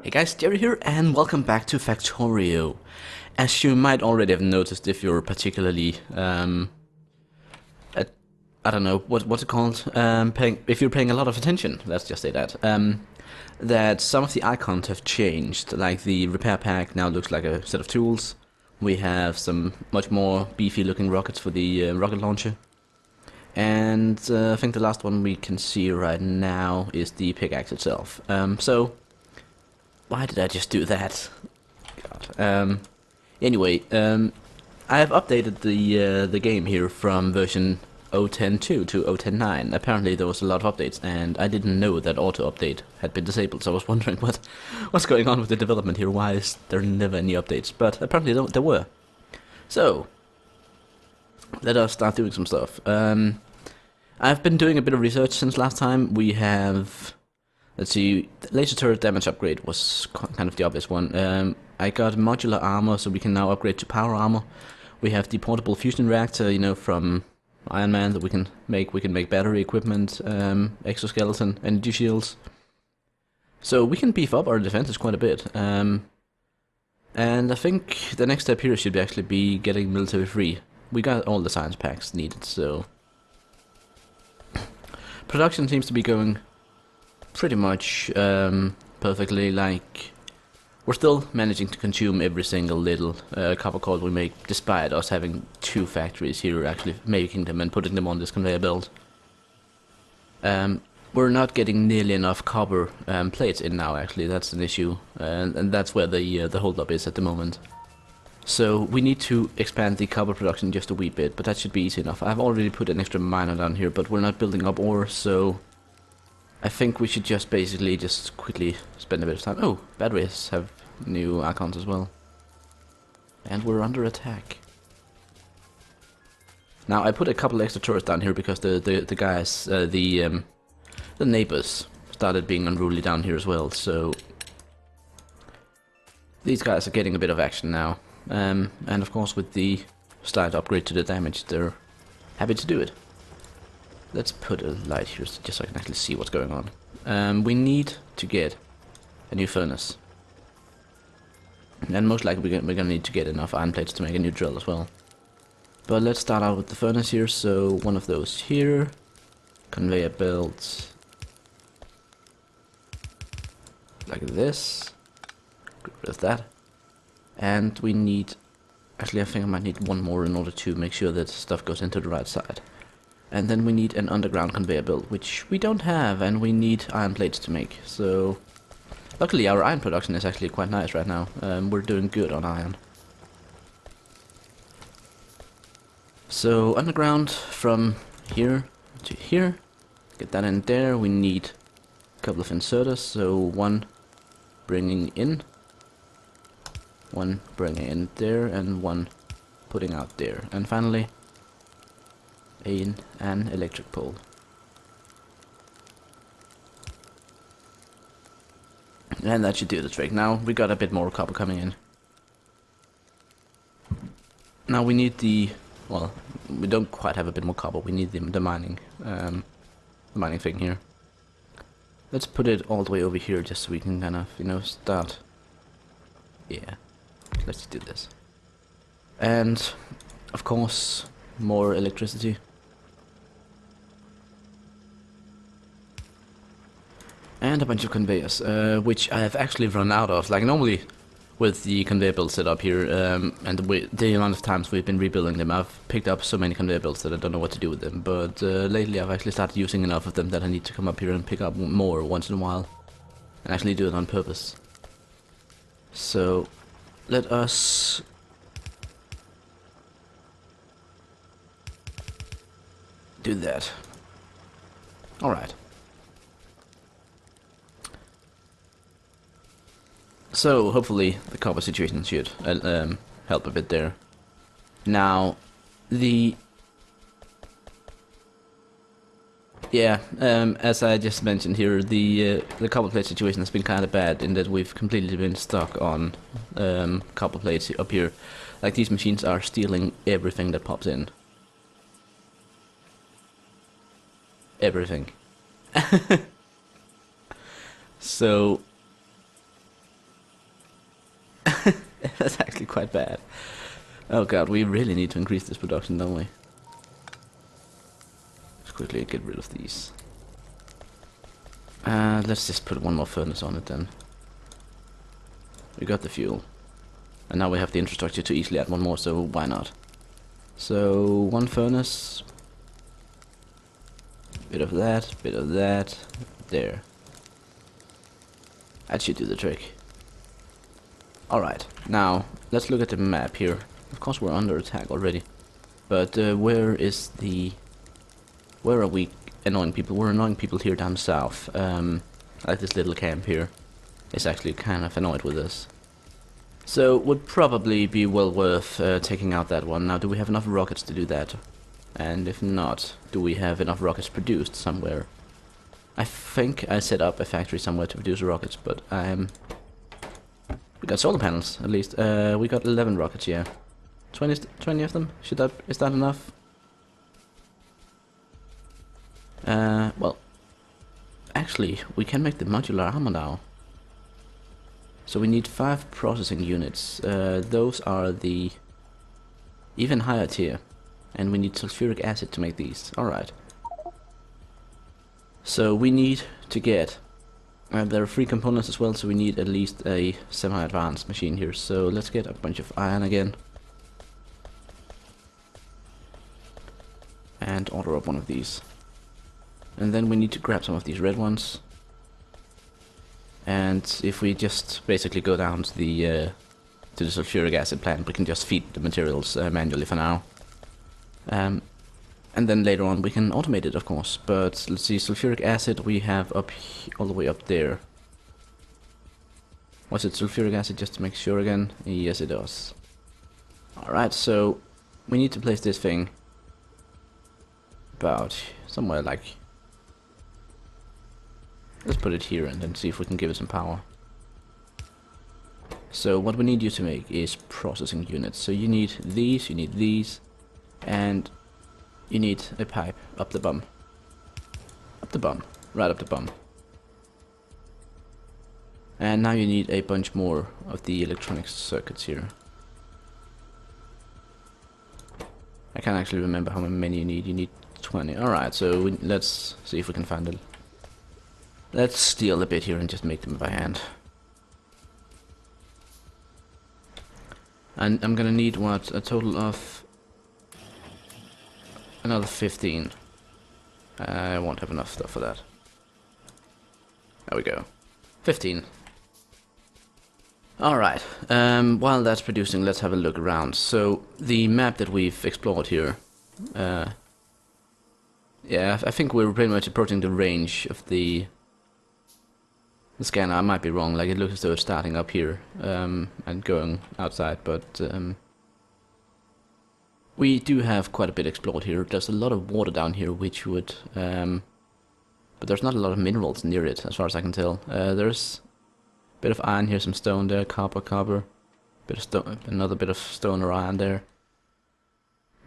Hey guys, Jerry here, and welcome back to Factorio. As you might already have noticed if you're particularly, at, I don't know, what's it called, if you're paying a lot of attention, let's just say that, that some of the icons have changed, like the repair pack now looks like a set of tools. We have some much more beefy looking rockets for the rocket launcher. And I think the last one we can see right now is the pickaxe itself. So why did I just do that? God. Anyway, I have updated the game here from version 0.10.2 to 0.10.9. Apparently there was a lot of updates, and I didn't know that auto update had been disabled. So I was wondering what's going on with the development here. Why is there never any updates? But apparently there were. So let us start doing some stuff. I've been doing a bit of research since last time. We have, let's see, laser turret damage upgrade was kind of the obvious one. I got modular armor, so we can now upgrade to power armor. We have the portable fusion reactor, you know, from Iron Man that we can make. We can make battery equipment, exoskeleton, energy shields. So we can beef up our defenses quite a bit. And I think the next step here should actually be getting military free. We got all the science packs needed, so production seems to be going pretty much perfectly. Like, we're still managing to consume every single little copper cord we make, despite us having two factories here actually making them and putting them on this conveyor belt. We're not getting nearly enough copper plates in now, actually. That's an issue, and that's where the holdup is at the moment. So we need to expand the copper production just a wee bit, but that should be easy enough. I've already put an extra miner down here, but we're not building up ore, so I think we should just basically just quickly spend a bit of time. Oh, batteries have new icons as well. And we're under attack. Now I put a couple extra turrets down here because the guys, the neighbors started being unruly down here as well, so these guys are getting a bit of action now. And of course with the slight upgrade to the damage, they're happy to do it. Let's put a light here just so I can actually see what's going on. We need to get a new furnace. And most likely we're gonna need to get enough iron plates to make a new drill as well. But let's start out with the furnace here, so one of those here. Conveyor belts. Like this. Get rid of that. And we need, actually I think I might need one more in order to make sure that stuff goes into the right side. And then we need an underground conveyor belt, which we don't have, and we need iron plates to make. So luckily our iron production is actually quite nice right now. We're doing good on iron. So underground from here to here. Get that in there. We need a couple of inserters, so one bringing in, one bringing in there, and one putting out there. And finally an electric pole. And that should do the trick. Now we got a bit more copper coming in. Now we need the, well, we don't quite have a bit more copper. We need the mining thing here. Let's put it all the way over here just so we can kind of, you know, start. Yeah, let's do this. And of course more electricity. And a bunch of conveyors, which I have actually run out of. Like normally, with the conveyor belt set up here, and the amount of times we've been rebuilding them, I've picked up so many conveyor belts that I don't know what to do with them. But lately I've actually started using enough of them that I need to come up here and pick up more once in a while. And actually do it on purpose. So, let us do that. Alright. So hopefully the copper situation should help a bit there. Now, as I just mentioned here, the copper plate situation has been kind of bad in that we've completely been stuck on copper plates up here. Like, these machines are stealing everything that pops in. Everything. So That's actually quite bad. Oh god, we really need to increase this production, don't we? Let's quickly get rid of these. Let's just put one more furnace on it then. We got the fuel. And now we have the infrastructure to easily add one more, so why not? So, one furnace. Bit of that, there. That should do the trick. Alright, now, let's look at the map here. Of course we're under attack already. But where are we annoying people? We're annoying people here down south. Like this little camp here is actually kind of annoyed with us. So would probably be well worth taking out that one. Now, do we have enough rockets to do that? And if not, do we have enough rockets produced somewhere? I think I set up a factory somewhere to produce rockets, but we got solar panels at least. We got 11 rockets, yeah. 20 of them? Is that enough? Well, actually, we can make the modular armor now. So we need 5 processing units. Those are the even higher tier. And we need sulfuric acid to make these. Alright. So we need to get... there are 3 components as well, so we need at least a semi-advanced machine here. So let's get a bunch of iron again. And order up one of these. And then we need to grab some of these red ones. And if we just basically go down to the sulfuric acid plant, we can just feed the materials manually for now. And then later on we can automate it, of course. But let's see, sulfuric acid we have all the way up there. Was it sulfuric acid, just to make sure again? Yes, it does. Alright, so we need to place this thing about somewhere like... Let's put it here and then see if we can give it some power. So what we need you to make is processing units. So you need these, and you need a pipe up the bum. Up the bum. Right up the bum. And now you need a bunch more of the electronic circuits here. I can't actually remember how many you need. You need 20. Alright, so let's see if we can find it. Let's steal a bit here and just make them by hand. And I'm gonna need, what, a total of another 15. I won't have enough stuff for that. There we go. 15. Alright, while that's producing, let's have a look around. So, the map that we've explored here, yeah, I think we're pretty much approaching the range of the scanner. I might be wrong, like it looks as though it's starting up here, and going outside, but we do have quite a bit explored here. There's a lot of water down here, which would, but there's not a lot of minerals near it, as far as I can tell. There's a bit of iron here, some stone there, copper, bit of stone, another bit of stone or iron there.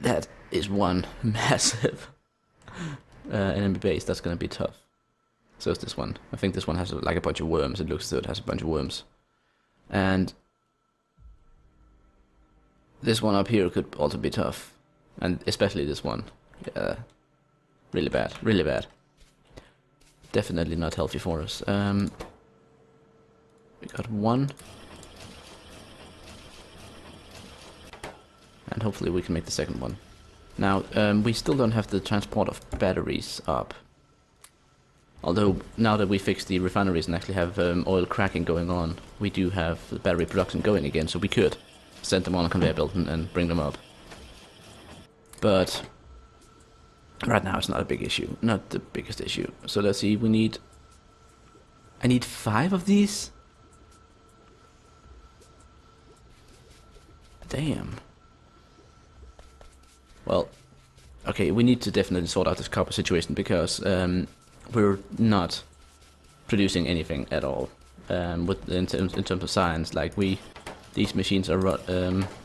That is one massive enemy base. That's gonna be tough. So is this one. I think this one has like a bunch of worms. It looks as though it has a bunch of worms. And this one up here could also be tough. And especially this one. Yeah. Really bad. Really bad. Definitely not healthy for us. We got one. And hopefully we can make the second one. Now, we still don't have the transport of batteries up. Although, now that we fixed the refineries and actually have oil cracking going on, we do have the battery production going again, so we could send them on a conveyor belt and bring them up. But right now it's not a big issue, not the biggest issue. So let's see, I need 5 of these? Damn. Well, okay, we need to definitely sort out this copper situation, because we're not producing anything at all in terms of science. Like these machines are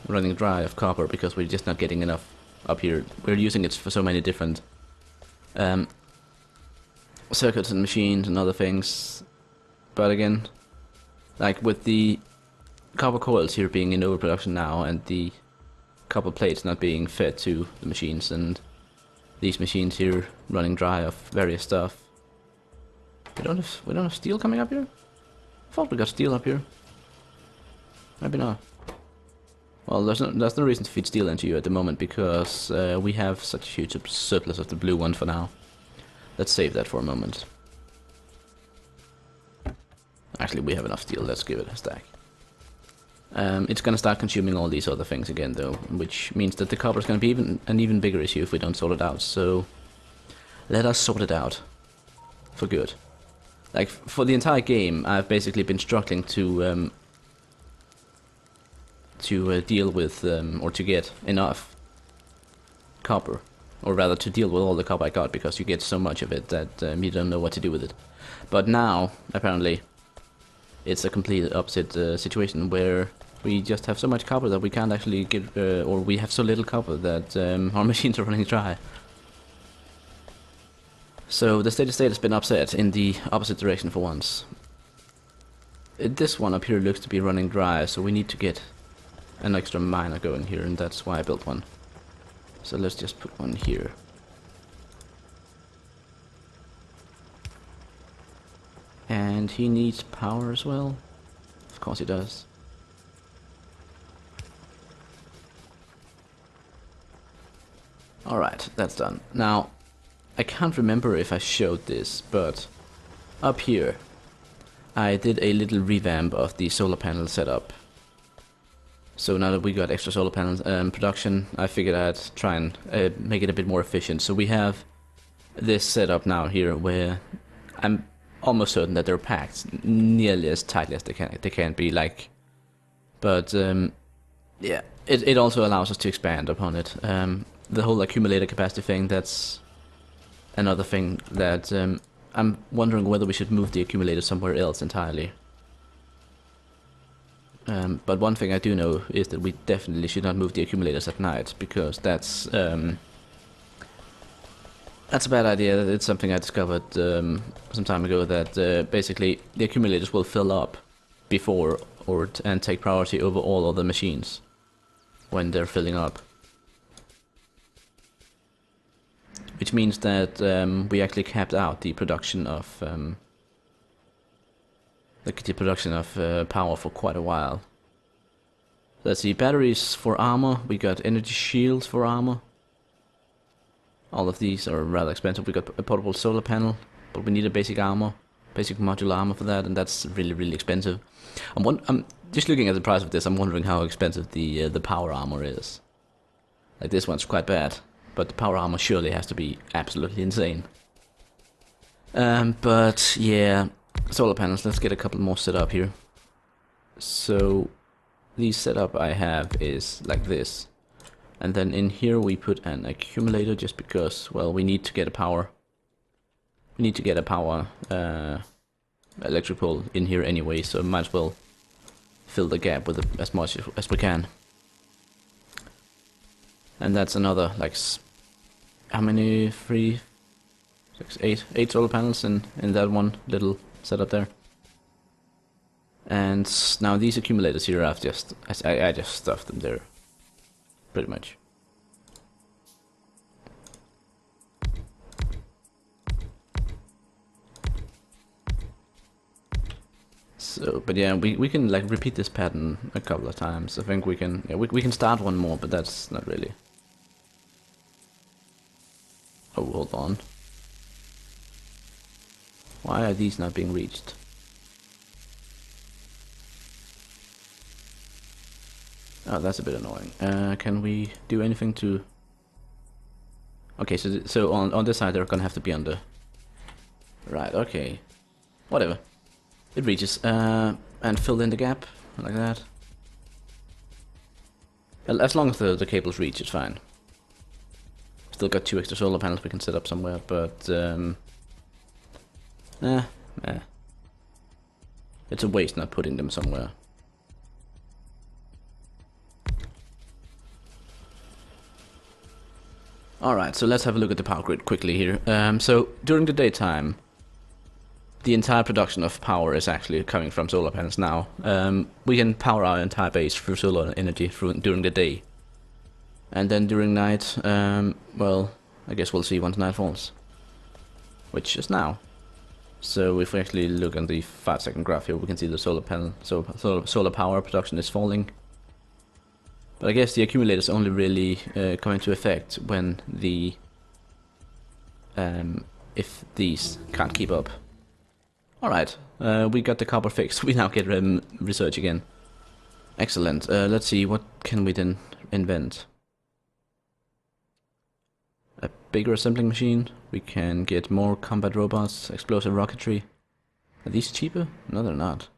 running dry of copper because we're just not getting enough up here. We're using it for so many different circuits and machines and other things. But again, like with the copper coils here being in overproduction now, and the copper plates not being fed to the machines, and these machines here running dry of various stuff. We don't have steel coming up here? I thought we got steel up here. Maybe not. Well, there's no reason to feed steel into you at the moment, because we have such a huge surplus of the blue one for now. Let's save that for a moment. Actually, we have enough steel, let's give it a stack. It's gonna start consuming all these other things again though, which means that the copper is gonna be an even bigger issue if we don't sort it out, so let us sort it out. For good. Like, for the entire game, I've basically been struggling to deal with, or to get enough copper. Or rather, to deal with all the copper I got, because you get so much of it that you don't know what to do with it. But now, apparently, it's a complete opposite situation, where we just have so much copper that we can't actually get, or we have so little copper that our machines are running dry. So the state has been upset in the opposite direction for once. This one up here looks to be running dry, so we need to get an extra miner going here, and that's why I built one. So let's just put one here. And he needs power as well. Of course he does. Alright, that's done. Now, I can't remember if I showed this, but up here I did a little revamp of the solar panel setup. So now that we got extra solar panels production, I figured I'd try and make it a bit more efficient. So we have this setup now here where I'm almost certain that they're packed nearly as tightly as they can be, like. But yeah, it also allows us to expand upon it. The whole accumulator capacity thing, that's another thing that I'm wondering whether we should move the accumulator somewhere else entirely. But one thing I do know is that we definitely should not move the accumulators at night, because that's a bad idea. It's something I discovered some time ago, that basically the accumulators will fill up before and take priority over all other machines when they're filling up. Which means that we actually capped out the production of power for quite a while. Let's see, batteries for armor, we got energy shields for armor. All of these are rather expensive. We got a portable solar panel, but we need a basic modular armor for that, and that's really expensive. I'm just looking at the price of this, I'm wondering how expensive the power armor is. Like, this one's quite bad, but the power armor surely has to be absolutely insane. But yeah, solar panels, let's get a couple more set up here. So the setup I have is like this, and then in here we put an accumulator, just because, well, we need to get a power electric pole in here anyway, so might as well fill the gap with as much as we can. And that's another, like, how many? 3, 6, 8 solar panels in that one little setup there. And now these accumulators here, I just stuffed them there, pretty much. So, but yeah, we can like repeat this pattern a couple of times. I think we can, yeah, we can start one more, but that's not really. Oh, hold on. Why are these not being reached? Oh, that's a bit annoying. Can we do anything to... Okay, so on this side they're gonna have to be under... Right, okay. Whatever. It reaches. And fill in the gap, like that. As long as the cables reach, it's fine. Still got 2 extra solar panels we can set up somewhere, but... It's a waste not putting them somewhere. Alright, so let's have a look at the power grid quickly here. So, during the daytime, the entire production of power is actually coming from solar panels now. We can power our entire base through solar energy during the day. And then during night, well, I guess we'll see once night falls. Which is now. So if we actually look on the 5-second graph here, we can see the solar panel, solar power production is falling. But I guess the accumulators only really come into effect when the if these can't keep up. Alright, we got the copper fixed. We now get research again. Excellent. Let's see, what can we then invent? A bigger assembling machine. We can get more combat robots, explosive rocketry. Are these cheaper? No, they're not.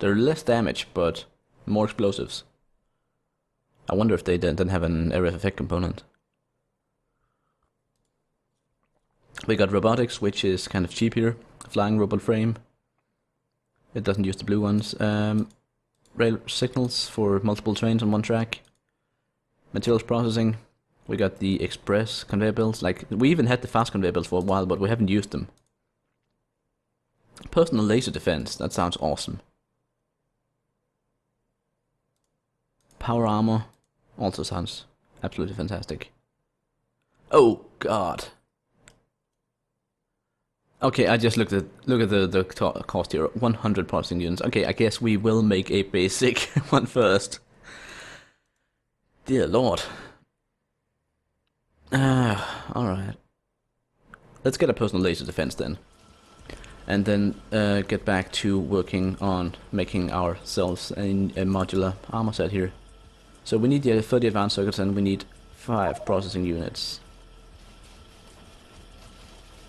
They're less damage, but more explosives. I wonder if they don't have an area of effect component. We got robotics, which is kind of cheap here. Flying robot frame. It doesn't use the blue ones. Rail signals for multiple trains on one track. Materials processing. We got the express conveyor belts. Like, we even had the fast conveyor belts for a while, but we haven't used them. Personal laser defense. That sounds awesome. Power armor. Also sounds absolutely fantastic. Oh god. Okay, I just look at the cost here. 100 processing units. Okay, I guess we will make a basic one first. Dear lord. Alright. Let's get a personal laser defense then. And then get back to working on making ourselves a modular armor set here. So we need the 30 advanced circuits and we need 5 processing units.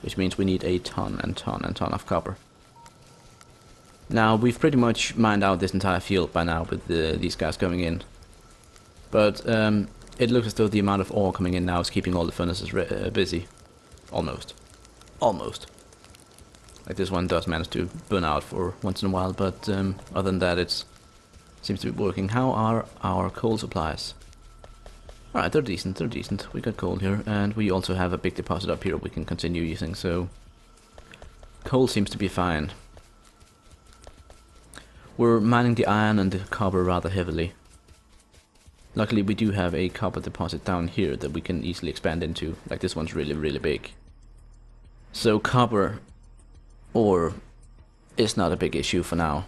Which means we need a ton and ton and ton of copper. Now, we've pretty much mined out this entire field by now with these guys going in. But it looks as though the amount of ore coming in now is keeping all the furnaces busy. Almost. Almost. Like this one does manage to burn out for once in a while, but other than that it seems to be working. How are our coal supplies? Alright, they're decent, they're decent. We got coal here, and we also have a big deposit up here we can continue using, so coal seems to be fine. We're mining the iron and the copper rather heavily. Luckily we do have a copper deposit down here that we can easily expand into, like this one's really, really big. So copper ore is not a big issue for now.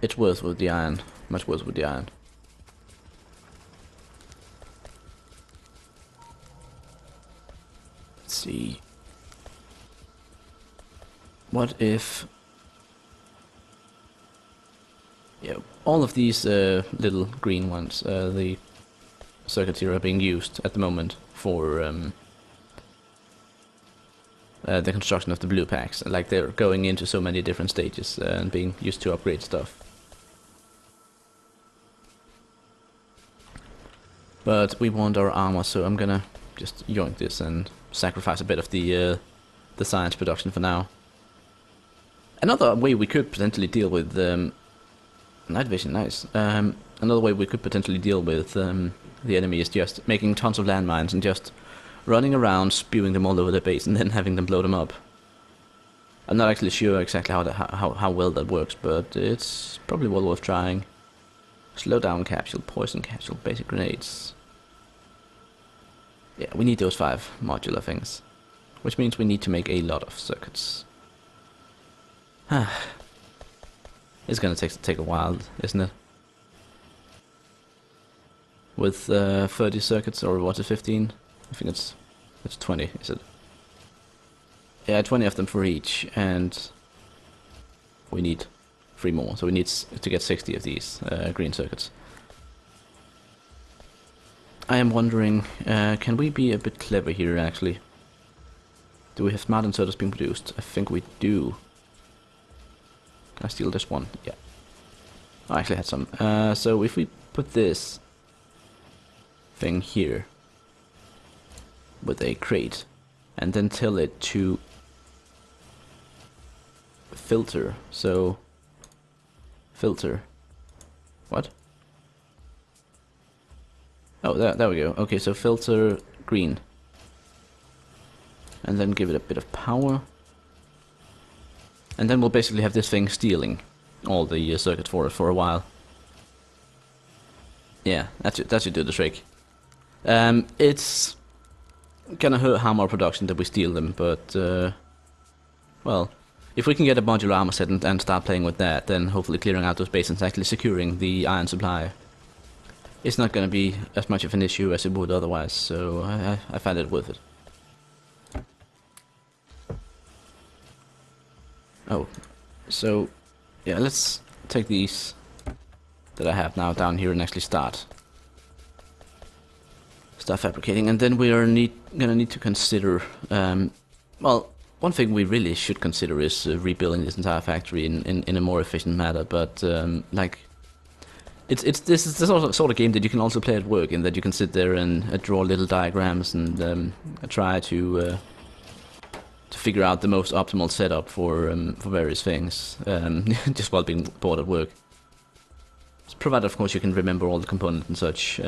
It's worse with the iron, much worse with the iron. Let's see. What if... Yeah, all of these little green ones, the circuits here are being used at the moment for the construction of the blue packs. Like they're going into so many different stages and being used to upgrade stuff. But we want our armor, so I'm gonna just yoink this and sacrifice a bit of the science production for now. Another way we could potentially deal with night vision, nice. Another way we could potentially deal with the enemy is just making tons of landmines and just running around, spewing them all over the base, and then having them blow them up. I'm not actually sure exactly how well that works, but it's probably well worth trying. Slow down capsule, poison capsule, basic grenades. Yeah, we need those 5 modular things, which means we need to make a lot of circuits. It's gonna take a while, isn't it? With 30 circuits, or what is 15? I think it's 20, is it? Yeah, 20 of them for each, and we need 3 more, so we need to get 60 of these green circuits. I am wondering, can we be a bit clever here actually? Do we have smart inserters being produced? I think we do. Can I steal this one? Yeah. I actually had some. So if we put this thing here with a crate and then tell it to filter, so filter. What? Oh, there we go. Okay, so filter green. And then give it a bit of power. And then we'll basically have this thing stealing all the circuits for us for a while. Yeah, that should do the trick. It's gonna hurt harm our production that we steal them, but well, if we can get a modular armor set and start playing with that, then hopefully clearing out those bases and actually securing the iron supply, it's not gonna be as much of an issue as it would otherwise. So I find it worth it. Oh, so yeah, let's take these that I have now down here and actually start fabricating, and then we are gonna need to consider. Well, one thing we really should consider is rebuilding this entire factory in a more efficient manner. But like, this is the sort of game that you can also play at work, in that you can sit there and draw little diagrams and try to figure out the most optimal setup for various things, just while being bored at work. Provided, of course, you can remember all the components and such.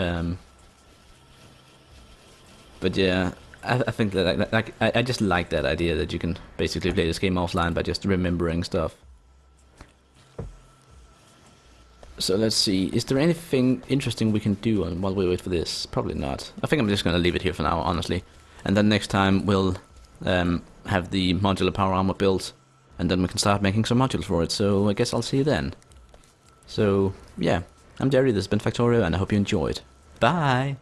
But yeah, I think that I just like that idea that you can basically play this game offline by just remembering stuff. So let's see, is there anything interesting we can do while we wait for this? Probably not. I think I'm just gonna leave it here for now, honestly. And then next time we'll have the modular power armor built, and then we can start making some modules for it. So I guess I'll see you then. So yeah, I'm Jerry, this has been Factorio, and I hope you enjoyed. Bye!